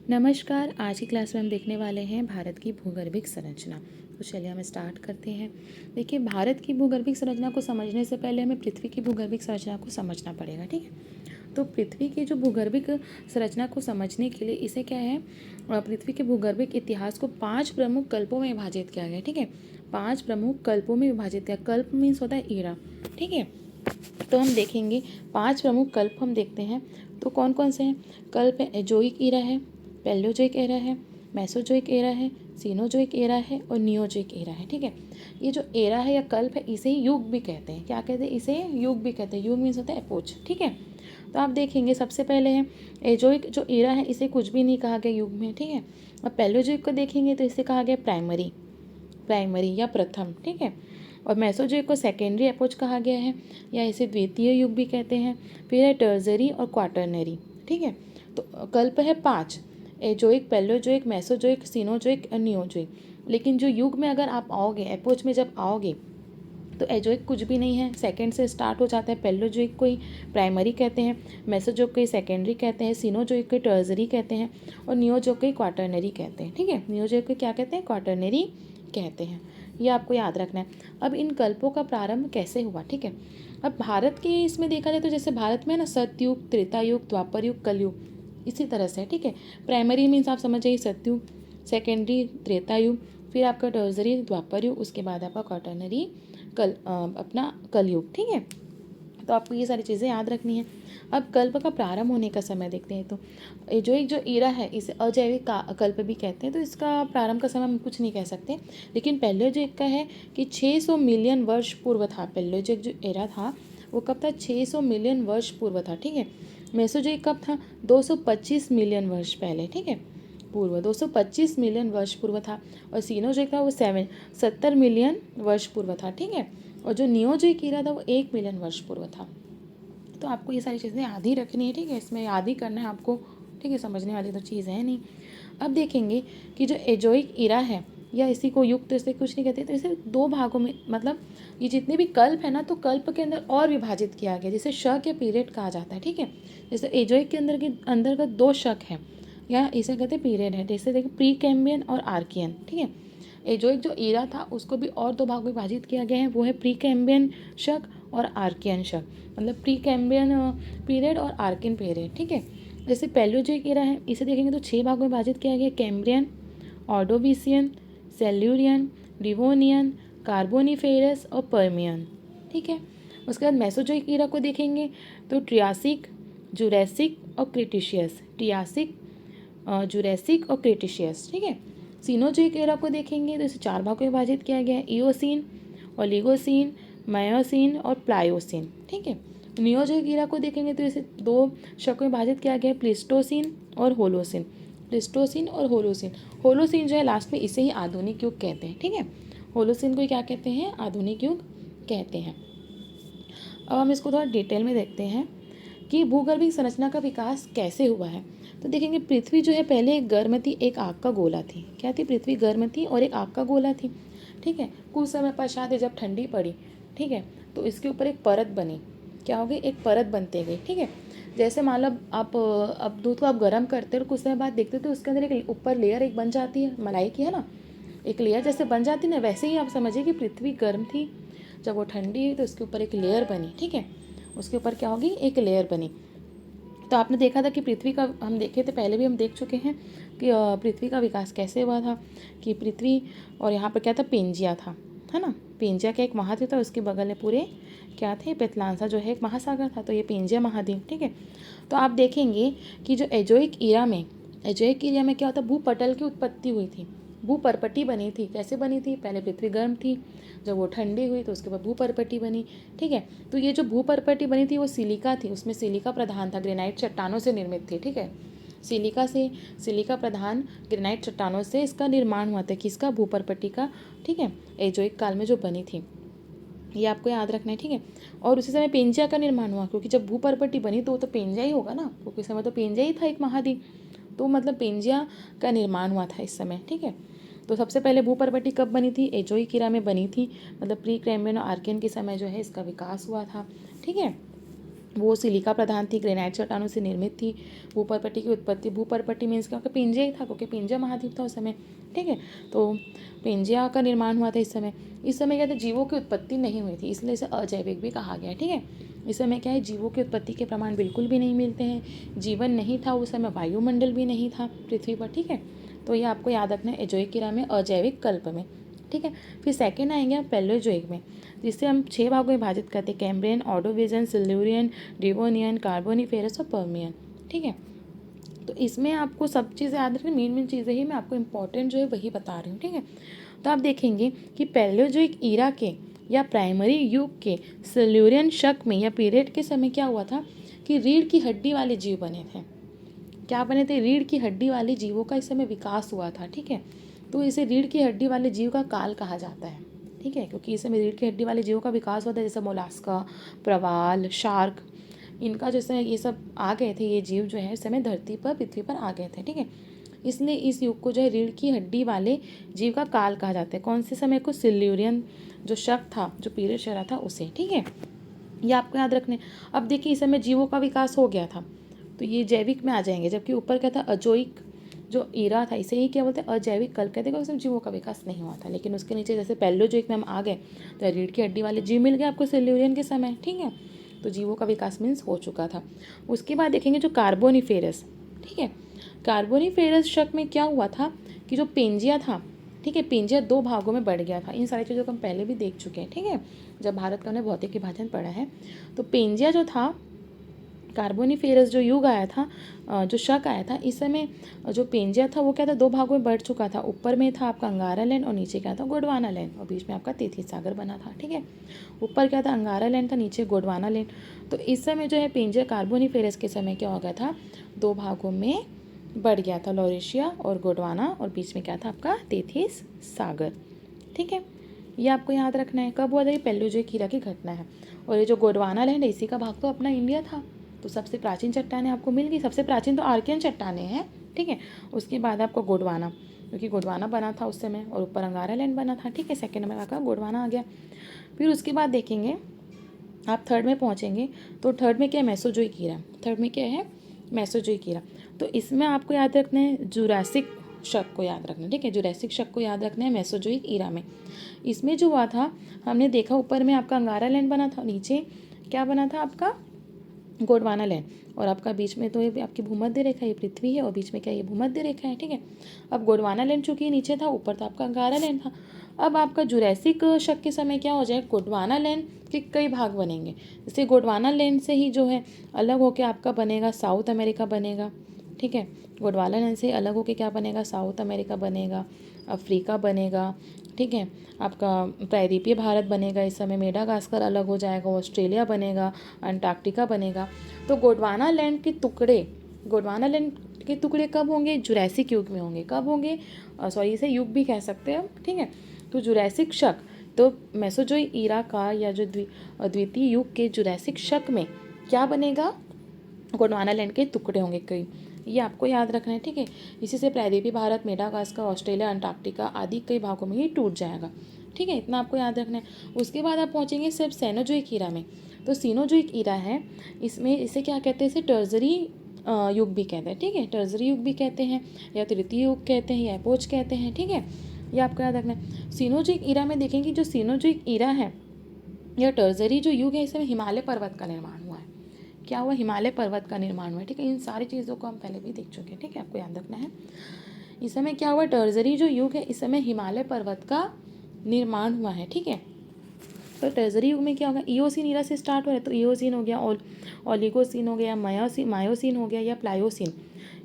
नमस्कार। आज की क्लास में हम देखने वाले हैं भारत की भूगर्भिक संरचना। तो चलिए हम स्टार्ट करते हैं। देखिए, भारत की भूगर्भिक संरचना को समझने से पहले हमें पृथ्वी की भूगर्भिक संरचना को समझना पड़ेगा। ठीक है, तो पृथ्वी की जो भूगर्भिक संरचना को समझने के लिए इसे क्या है, पृथ्वी के भूगर्भिक इतिहास को 5 प्रमुख कल्पों में विभाजित किया गया। ठीक है, 5 प्रमुख कल्पों में विभाजित किया। कल्प मीन्स होता है ईरा। ठीक है, तो हम देखेंगे 5 प्रमुख कल्प हम देखते हैं। तो कौन कौन से हैं? कल्प है एजोइक ईरा है, पैलियोजोइक एरा है, मेसोजोइक एरा है, सीनोजोइक एरा है और नियोजोइक एरा है। ठीक है, ये जो एरा है या कल्प है इसे ही युग भी कहते हैं। क्या कहते हैं? इसे युग भी कहते हैं। युग मीन्स होता है एपोच। ठीक है, तो आप देखेंगे सबसे पहले है एजोइक जो एरा है, इसे कुछ भी नहीं कहा गया युग में। ठीक है, और पैलियोजोइक को देखेंगे तो इसे कहा गया प्राइमरी, प्राइमरी या प्रथम। ठीक है, और मेसोजोइक को सेकेंडरी एपोच कहा गया है या इसे द्वितीय युग भी कहते हैं। फिर है टर्जरी और क्वाटरनरी। ठीक है, तो कल्प है 5, एजोइक, पैलियोजोइक, मेसोजोइक, सीनोजोइक और नियोजोइक। लेकिन जो युग में अगर आप आओगे, एपोच में जब आओगे, तो एजोइक कुछ भी नहीं है, सेकंड से स्टार्ट हो जाता है। पैलियोजोइक को ही प्राइमरी कहते हैं, मेसोजोइक को ही सेकेंडरी कहते हैं, सीनोजोइक को टर्जरी कहते हैं और नियोजोइक को ही क्वाटरनरी कहते हैं। ठीक है, नियोजोइक को क्या कहते हैं? क्वाटरनरी कहते हैं। ये आपको याद रखना है। अब इन कल्पों का प्रारंभ कैसे हुआ? ठीक है, अब भारत के इसमें देखा जाए तो जैसे भारत में है ना, सतयुग, त्रेतायुग, द्वापर युग, कलयुग, इसी तरह से। ठीक है, प्राइमरी मीन्स आप समझ जाइए सतयुग, सेकेंडरी त्रेतायुग, फिर आपका टर्जरी द्वापर युग, उसके बाद आपका क्वाटरनरी अपना कलयुग। ठीक है, तो आपको ये सारी चीज़ें याद रखनी है। अब कल्प का प्रारंभ होने का समय देखते हैं। तो जो ईरा है इसे अजैविक कल्प भी कहते हैं। तो इसका प्रारंभ का समय हम कुछ नहीं कह सकते, लेकिन पैलियोजोइक का है कि 600 मिलियन वर्ष पूर्व था। पैलियोजोइक जो एरा था वो कब था? 600 मिलियन वर्ष पूर्व था। ठीक है, मेसोजोइक कब था? 225 मिलियन वर्ष पहले। ठीक है, पूर्व 225 मिलियन वर्ष पूर्व था। और सीनोजोइक था वो 70 मिलियन वर्ष पूर्व था। ठीक है, और जो नियोजोइक ईरा था वो 1 मिलियन वर्ष पूर्व था। तो आपको ये सारी चीज़ें याद ही रखनी है। ठीक है, इसमें याद ही करना है आपको। ठीक है, समझने वाली तो चीज़ है नहीं। अब देखेंगे कि जो एजोइक ईरा है या इसी को युग तो इसे कुछ नहीं कहते, तो इसे 2 भागों में, मतलब ये जितने भी कल्प है ना, तो कल्प के अंदर और विभाजित किया गया, जिसे शक या पीरियड कहा जाता है। ठीक है, जैसे एजोइक के अंतर्गत 2 शक है या इसे कहते हैं पीरियड है। जैसे देखिए प्री कैम्बियन और आर्कियन। ठीक है, एजोइक जो ईरा था उसको भी और 2 भागों में विभाजित किया गया है, वो है प्री कैम्बियन शक और आर्कियन शक, मतलब प्री कैम्बियन पीरियड और आर्कियन पीरियड। ठीक है, जैसे पैलियोजोइक ईरा है इसे देखेंगे तो 6 भागों में विभाजित किया गया, कैम्ब्रियन, ऑर्डोविसियन, सेल्यूरियन, डिवोनियन, कार्बोनिफेरस और पर्मियन। ठीक है, उसके बाद मेसोजोइक ईरा को देखेंगे तो ट्रियासिक, जुरैसिक और क्रिटिशियस, ट्रियासिक, जुरैसिक और क्रिटिशियस। ठीक है, सीनोजोइक एरा को देखेंगे तो इसे 4 भागों में विभाजित किया गया है, इओसिन, ओलिगोसिन, मायोसिन और प्लायोसिन। ठीक है, नियोजोइक एरा को देखेंगे तो इसे 2 शकों में विभाजित किया गया है, प्लिस्टोसिन और होलोसिन, प्लिस्टोसिन और होलोसिन। होलोसिन जो है लास्ट में, इसे ही आधुनिक युग कहते हैं। ठीक है, होलोसिन को क्या कहते हैं? आधुनिक युग कहते हैं। अब हम इसको थोड़ा डिटेल में देखते हैं कि भूगर्भिक संरचना का विकास कैसे हुआ है। तो देखेंगे पृथ्वी जो है पहले एक गर्म थी, एक आग का गोला थी। क्या थी? पृथ्वी गर्म थी और एक आग का गोला थी। ठीक है, कुछ समय पश्चात जब ठंडी पड़ी, ठीक है, तो इसके ऊपर एक परत बनी। क्या हो गई? एक परत बनते गई। ठीक है, जैसे मान लो आप अब दूध को आप गर्म करते हो और कुछ समय बाद देखते हो तो उसके अंदर एक ऊपर लेयर एक बन जाती है, मलाई की, है ना, एक लेयर जैसे बन जाती है ना, वैसे ही आप समझिए कि पृथ्वी गर्म थी, जब वो ठंडी हुई तो उसके ऊपर एक लेयर बनी। ठीक है, उसके ऊपर क्या होगी? एक लेयर बनी। तो आपने देखा था कि पृथ्वी का, हम देखे थे पहले भी, हम देख चुके हैं कि पृथ्वी का विकास कैसे हुआ था। कि पृथ्वी और यहाँ पर क्या था? पेंजिया था, है ना। पेंजिया का एक महाद्वीप था, उसके बगल में पूरे क्या थे? पेतलांसा जो है एक महासागर था, तो ये पेंजिया महाद्वीप। ठीक है, तो आप देखेंगे कि जो एजोइक ईरा में, एजोइक ईरा में क्या होता? भूपटल की उत्पत्ति हुई थी, भूपरपट्टी बनी थी। कैसे बनी थी? पहले पृथ्वी गर्म थी, जब वो ठंडी हुई तो उसके बाद भूपरपट्टी बनी। ठीक है, तो ये जो भूपरपट्टी बनी थी वो सिलिका थी, उसमें सिलिका प्रधान था, ग्रेनाइट चट्टानों से निर्मित थी। ठीक है, सिलिका प्रधान ग्रेनाइट चट्टानों से इसका निर्माण हुआ था, किसका? भूपरपट्टी का। ठीक है, एजोइक काल में जो बनी थी, ये आपको याद रखना है। ठीक है, और उसी समय पेंजिया का निर्माण हुआ, क्योंकि जब भूपरपट्टी बनी तो वो तो पेंजिया ही होगा ना, क्योंकि उस समय तो पेंजिया ही था एक महाद्वीप, तो मतलब पेंजिया का निर्माण हुआ था इस समय। ठीक है, तो सबसे पहले भूपरपट्टी कब बनी थी? एजोइक ईरा में बनी थी, मतलब प्री कैम्ब्रियन और आर्कियन के समय जो है इसका विकास हुआ था। ठीक है, वो सिलिका प्रधान थी, ग्रेनाइट चट्टानों से निर्मित थी। भूपर्पट्टी की उत्पत्ति, भूपर्पट्टी मीन्स क्या, पेंजिया ही था क्योंकि पेंजिया महाद्वीप था उस समय, ठीक है। तो पेंजिया का निर्माण हुआ था इस समय। इस समय क्या था, जीवों की उत्पत्ति नहीं हुई थी, इसलिए इसे अजैविक भी कहा गया है, ठीक है। इस समय क्या है, जीवों की उत्पत्ति के प्रमाण बिल्कुल भी नहीं मिलते हैं, जीवन नहीं था उस समय, वायुमंडल भी नहीं था पृथ्वी पर, ठीक है। तो ये आपको याद रखना है एजोइक ईरा में, अजैविक कल्प में, ठीक है। फिर सेकेंड आएंगे आप पैलेओजोइक में, जिससे हम 6 भागों में विभाजित करते हैं, कैम्ब्रियन, ऑर्डोविजन, सिल्यूरियन, डिवोनियन, कार्बोनिफेरस और पर्मियन, ठीक है। तो इसमें आपको सब चीज़ें याद रखनी, मेन चीज़ें ही मैं आपको इंपॉर्टेंट जो है वही बता रही हूँ, ठीक है। तो आप देखेंगे कि पैलेओजोइक ईरा के या प्राइमरी युग के सिल्यूरियन शक में या पीरियड के समय क्या हुआ था कि रीढ़ की हड्डी वाले जीव बने थे। क्या बने थे, रीढ़ की हड्डी वाले जीवों का इस समय विकास हुआ था, ठीक है। तो इसे रीढ़ की हड्डी वाले जीव का काल कहा जाता है, ठीक है, क्योंकि इस समय रीढ़ की हड्डी वाले जीवों का विकास हुआ था, जैसे मोलास्का, प्रवाल, शार्क, इनका जो समय ये सब आ गए थे, ये जीव जो है इस समय धरती पर, पृथ्वी पर आ गए थे, ठीक है। इसलिए इस युग को जो है रीढ़ की हड्डी वाले जीव का काल कहा जाता है। कौन से समय को, सिल्यूरियन जो शक था, जो पीरियड चला था उसे, ठीक है। ये आपको याद रखने। अब देखिए इस समय जीवों का विकास हो गया था, तो ये जैविक में आ जाएंगे, जबकि ऊपर क्या था, अजोइक जो ईरा था, इसे ही क्या बोलते हैं, अजैविक कल्प कहते हैं, उसमें जीवों का विकास नहीं हुआ था। लेकिन उसके नीचे जैसे पैलेओजोइक में हम आ गए तो रीढ़ की हड्डी वाले जीव मिल गए आपको सिल्यूरियन के समय, ठीक है। तो जीवों का विकास मीन्स हो चुका था। उसके बाद देखेंगे जो कार्बोनिफेरस, ठीक है। कार्बोनिफेरस शक में क्या हुआ था कि जो पेंजिया था, ठीक है, पेंजिया 2 भागों में बढ़ गया था। इन सारी चीज़ों को हम पहले भी देख चुके हैं, ठीक है, जब भारत का हमने भौतिक विभाजन पढ़ा है। तो पेंजिया जो था, कार्बोनिफेरस जो युग आया था, जो शक आया था, इस समय जो पेंजिया था वो क्या था, 2 भागों में बढ़ चुका था। ऊपर में था आपका अंगारा लैंड और नीचे क्या था, गोंडवाना लैंड, और बीच में आपका तेतीस सागर बना था, ठीक है। ऊपर क्या था, अंगारा लैंड था, नीचे गोंडवाना लैंड। तो इस समय जो है पेंजिया कार्बोनिफेरस के समय क्या हो गया था, 2 भागों में बढ़ गया था, लॉरेशिया और गोंडवाना, और बीच में क्या था आपका तेतीस सागर, ठीक है। ये आपको याद रखना है। कब हुआ था, ये पैलेओजोइक ईरा की घटना है। और ये जो गोंडवाना लैंड है, इसी का भाग तो अपना इंडिया था। तो सबसे प्राचीन चट्टानें आपको मिल गई, सबसे प्राचीन तो आर्कियन चट्टानें हैं, ठीक है। उसके बाद आपको गोंडवाना, क्योंकि गोंडवाना बना था उस समय, और ऊपर अंगारा लैंड बना था, ठीक है। सेकेंड नंबर आपका गोंडवाना आ गया। फिर उसके बाद देखेंगे आप थर्ड में पहुँचेंगे, तो थर्ड में क्या है, मेसोजोइक ईरा। थर्ड में क्या है, मेसोजोइक ईरा। तो इसमें आपको याद रखना है जुरासिक शक को याद रखना, ठीक है, जुरासिक शक को याद रखना है मेसोजोइक ईरा में। इसमें जो हुआ था, हमने देखा ऊपर में आपका अंगारा लैंड बना था, नीचे क्या बना था आपका, गोंडवाना लैंड, और आपका बीच में तो ये आपकी भूमध्य रेखा, ये पृथ्वी है, और बीच में क्या, ये भूमध्य रेखा है, ठीक है। अब गोंडवाना लैंड चूंकि नीचे था, ऊपर तो आपका अंगारा लैंड था। अब आपका जुरैसिक शक के समय क्या हो जाए, गोंडवाना लैंड के कई भाग बनेंगे। जैसे गोंडवाना लैंड से ही जो है अलग होकर आपका बनेगा साउथ अमेरिका बनेगा, ठीक है। गोंडवाना लैंड से अलग होकर क्या बनेगा, साउथ अमेरिका बनेगा, अफ्रीका बनेगा, ठीक है। आपका प्रायद्वीपीय भारत बनेगा, इस समय मेडागास्कर अलग हो जाएगा, ऑस्ट्रेलिया बनेगा, अंटार्कटिका बनेगा। तो गोंडवाना लैंड के टुकड़े, गोंडवाना लैंड के टुकड़े कब होंगे, जुरैसिक युग में होंगे। कब होंगे, सॉरी इसे युग भी कह सकते हैं, ठीक है। तो जुरैसिक शक, तो मेसोजोइक ईरा का या जो द्वितीय युग के जुरैसिक शक में क्या बनेगा, गोंडवाना लैंड के टुकड़े होंगे कई, ये आपको याद रखना है, ठीक है। इसी से प्रायद्वीपीय भारत, मेडागास्कर, ऑस्ट्रेलिया, अंटार्कटिका आदि कई भागों में ही टूट जाएगा, ठीक है, इतना आपको याद रखना है। उसके बाद आप पहुँचेंगे सिर्फ सेनोजोइक ईरा में। तो सीनोजोइक ईरा है, इसमें इसे क्या कहते हैं, इसे टर्जरी युग भी कहते हैं, ठीक है, टर्जरी युग भी कहते हैं, या तृतीय युग कहते हैं, या एपोच कहते हैं, ठीक है। ये आपको याद रखना है। सीनोजोइक ईरा में देखेंगे जो सीनोजोइक ईरा है या टर्जरी जो युग है, इसमें हिमालय पर्वत का निर्माण हुआ है। क्या हुआ, हिमालय पर्वत का निर्माण हुआ है, ठीक है। इन सारी चीज़ों को हम पहले भी देख चुके हैं, ठीक है, आपको याद रखना है। इस समय क्या हुआ, टर्जरी जो युग है, इस समय हिमालय पर्वत का निर्माण हुआ है, ठीक है। तो टर्जरी युग में क्या होगा, इओसिन ईरा से स्टार्ट हो रहा है, तो इओसिन हो गया, ओलिगोसिन हो गया, मायोसिन हो गया, या प्लायोसिन।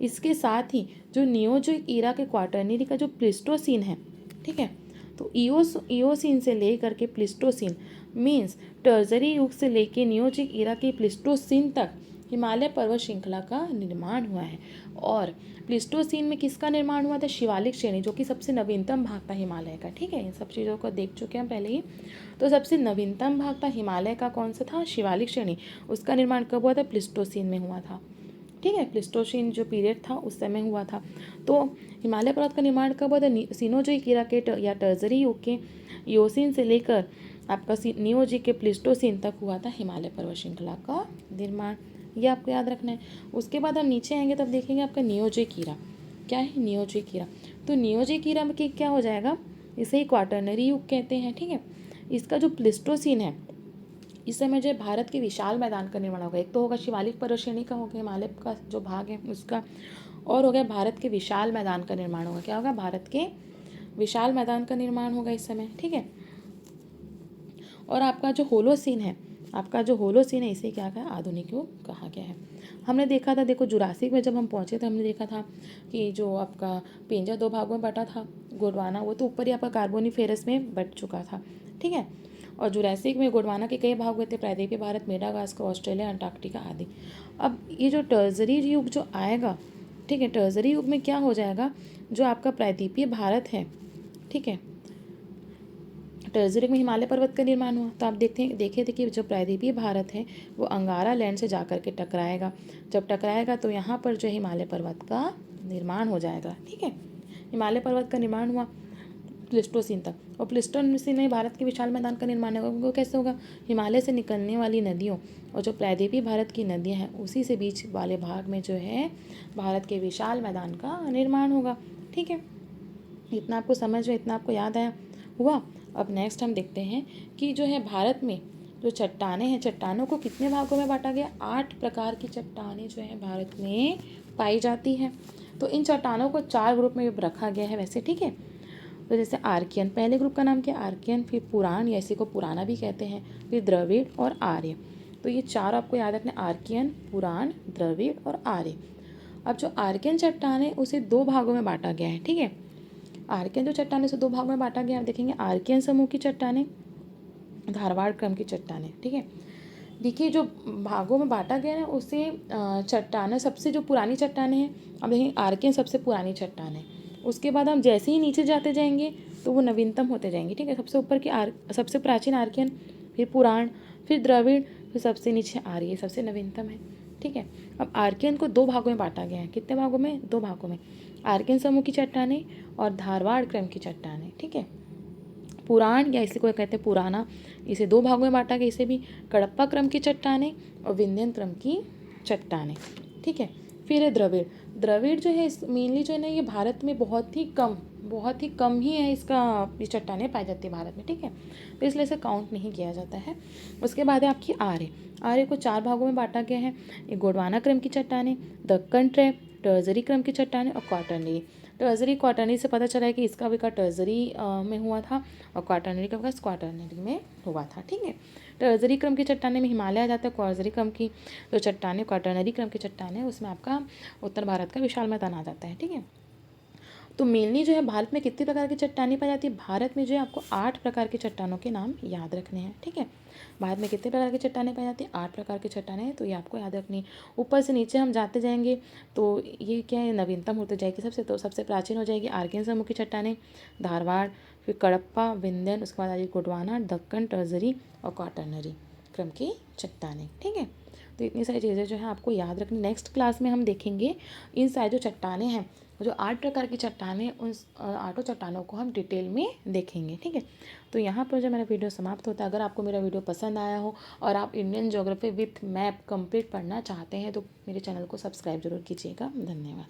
इसके साथ ही जो नियोजोइक ईरा के क्वाटरनरी का जो प्लिस्टोसिन है, ठीक है। तो इओसिन से लेकर के प्लिस्टोसिन मीन्स टर्जरी युग से लेके नियोजिक ईरा के प्लिस्टोसिन तक हिमालय पर्वत श्रृंखला का निर्माण हुआ है। और प्लिस्टोसिन में किसका निर्माण हुआ था, शिवालिक श्रेणी, जो कि सबसे नवीनतम भाग था हिमालय का, ठीक है। इन सब चीज़ों को देख चुके हैं पहले ही। तो सबसे नवीनतम भाग था हिमालय का, कौन सा था, शिवालिक श्रेणी। उसका निर्माण कब हुआ था, प्लिस्टोसिन में हुआ था, ठीक है। प्लिस्टोसिन जो पीरियड था उस समय हुआ था। तो हिमालय पर्वत का निर्माण कब हुआ था, सीनोजोइक ईरा के या टर्जरी युग के इओसिन से लेकर आपका नियोजिक के प्लिस्टोसीन तक हुआ था हिमालय पर्वत श्रृंखला का निर्माण, ये आपको याद रखना है। उसके बाद हम नीचे आएंगे तब देखेंगे आपका नियोजिक ईरा। क्या है नियोजिक ईरा? तो नियोजिक ईरा में क्या हो जाएगा, इसे ही क्वाटरनरी युग कहते हैं, ठीक है। इसका जो प्लिस्टोसीन है, इस समय जो है भारत के विशाल मैदान का निर्माण होगा। एक तो होगा शिवालिक पर्वत श्रेणी का, हो गया हिमालय का जो भाग है उसका, और हो गया भारत के विशाल मैदान का निर्माण होगा। क्या होगा? भारत के विशाल मैदान का निर्माण होगा इस समय, ठीक है। और आपका जो होलोसीन है, इसे क्या कहा? आधुनिक युग कहा गया है। हमने देखा था, देखो जुरासिक में जब हम पहुंचे थे हमने देखा था कि जो आपका पेंजा 2 भागों में बटा था, गोंडवाना वो तो ऊपर ही आपका कार्बोनिफेरस में बट चुका था, ठीक है। और जुरासिक में गोंडवाना के कई भाग हुए थे, प्रायद्वीपीय भारत, मेडागास्कर, ऑस्ट्रेलिया, अंटार्कटिका आदि। अब ये जो टर्जरी युग जो आएगा, ठीक है, टर्जरी युग में क्या हो जाएगा, जो आपका प्रायद्वीपीय भारत है, ठीक है, टर्जरी में हिमालय पर्वत का निर्माण हुआ। तो आप देखे थे कि जो प्रायद्वीपीय भारत है वो अंगारा लैंड से जाकर के टकराएगा। जब टकराएगा तो यहाँ पर जो हिमालय पर्वत का निर्माण हो जाएगा, ठीक है। हिमालय पर्वत का निर्माण हुआ प्लिस्टोसीन तक, और प्लिस्टोसीन में भारत के विशाल मैदान का निर्माण होगा। वो कैसे होगा? हिमालय से निकलने वाली नदियों और जो प्रायद्वीपीय भारत की नदियाँ हैं उसी से बीच वाले भाग में जो है भारत के विशाल मैदान का निर्माण होगा, ठीक है। इतना आपको समझ में, इतना आपको याद आया हुआ। अब नेक्स्ट हम देखते हैं कि जो है भारत में जो चट्टानें हैं, चट्टानों को कितने भागों में बांटा गया? 8 प्रकार की चट्टानें जो है भारत में पाई जाती हैं। तो इन चट्टानों को 4 ग्रुप में रखा गया है वैसे, ठीक है। तो जैसे आर्कियन, पहले ग्रुप का नाम क्या? आर्कियन, फिर पुराण या इसी को पुराना भी कहते हैं, फिर द्रविड़ और आर्य। तो ये 4 आपको याद रखना, आर्कियन, पुराण, द्रविड़ और आर्य। अब जो आर्कियन चट्टान है उसे 2 भागों में बांटा गया है, ठीक है। आर्कियन जो चट्टानें से 2 भागों में बांटा गया है, देखेंगे आर्कियन समूह की चट्टानें, धारवाड़ क्रम की चट्टानें, ठीक है। देखिए जो भागों में बांटा गया है उसे चट्टानें, सबसे जो पुरानी चट्टानें हैं, अब देखेंगे आर्कियन सबसे पुरानी चट्टान है। उसके बाद हम जैसे ही नीचे जाते जाएंगे तो वो नवीनतम होते जाएंगे, ठीक है। सबसे ऊपर की सबसे प्राचीन आर्कियन, फिर पुराण, फिर द्रविड़, फिर सबसे नीचे आर्य, सबसे नवीनतम है, ठीक है। अब आर्कियन को 2 भागों में बांटा गया है। कितने भागों में? 2 भागों में, आर्कियन समूह की चट्टानें और धारवाड़ क्रम की चट्टानें, ठीक है। पुराण या इसे कोई कहते हैं पुराना, इसे 2 भागों में बांटा गया, इसे भी कडप्पा क्रम की चट्टानें और विंध्यन क्रम की चट्टानें, ठीक है। फिर है द्रविड़। द्रविड़ जो है मेनली जो है ना, ये भारत में बहुत ही कम ही है इसका, ये चट्टानें पाई जाती है भारत में, ठीक है। तो इसलिए इसे काउंट नहीं किया जाता है। उसके बाद है आपकी आर्य। आर्य को 4 भागों में बांटा गया है, एक गोंडवाना क्रम की चट्टानें, दक्कन ट्रैप, टर्जरी क्रम की चट्टानें और क्वाटरनरी। टर्जरी क्वाटरनरी से पता चला है कि इसका विकास टर्जरी में हुआ था और क्वाटरनरी का विकास क्वाटरनरी में हुआ था, ठीक है। टर्जरी क्रम की चट्टानें में हिमालय आ जाता है, क्वाटरनरी क्रम की जो चट्टानें, क्वाटरनरी क्रम की चट्टानें, उसमें आपका उत्तर भारत का विशाल मैदान आ जाता है, ठीक है। तो मेनली जो है भारत में कितनी प्रकार की चट्टानें पाई जाती है? भारत में जो है आपको 8 प्रकार की चट्टानों के नाम याद रखने हैं, ठीक है। भारत में कितने प्रकार की चट्टानें पाई जाती है? 8 प्रकार की चट्टानें हैं, तो ये आपको याद रखनी है। ऊपर से नीचे हम जाते जाएंगे तो ये क्या है, नवीनतम होते जाएगी सबसे। तो सबसे प्राचीन हो जाएगी आर्कियन समूह की चट्टानें, धारवाड़, फिर कडप्पा, विंध्यन, उसके बाद आ जाएगी गोंडवाना, दक्कन, टर्जरी और क्वाटरनरी क्रम की चट्टानें, ठीक है। तो इतनी सारी चीज़ें जो है आपको याद रखनी। नेक्स्ट क्लास में हम देखेंगे इन सारी जो चट्टानें हैं, जो 8 प्रकार की चट्टानें, उन 8 चट्टानों को हम डिटेल में देखेंगे, ठीक है। तो यहाँ पर जो मेरा वीडियो समाप्त होता है। अगर आपको मेरा वीडियो पसंद आया हो और आप Indian geography with map complete पढ़ना चाहते हैं तो मेरे चैनल को सब्सक्राइब जरूर कीजिएगा। धन्यवाद।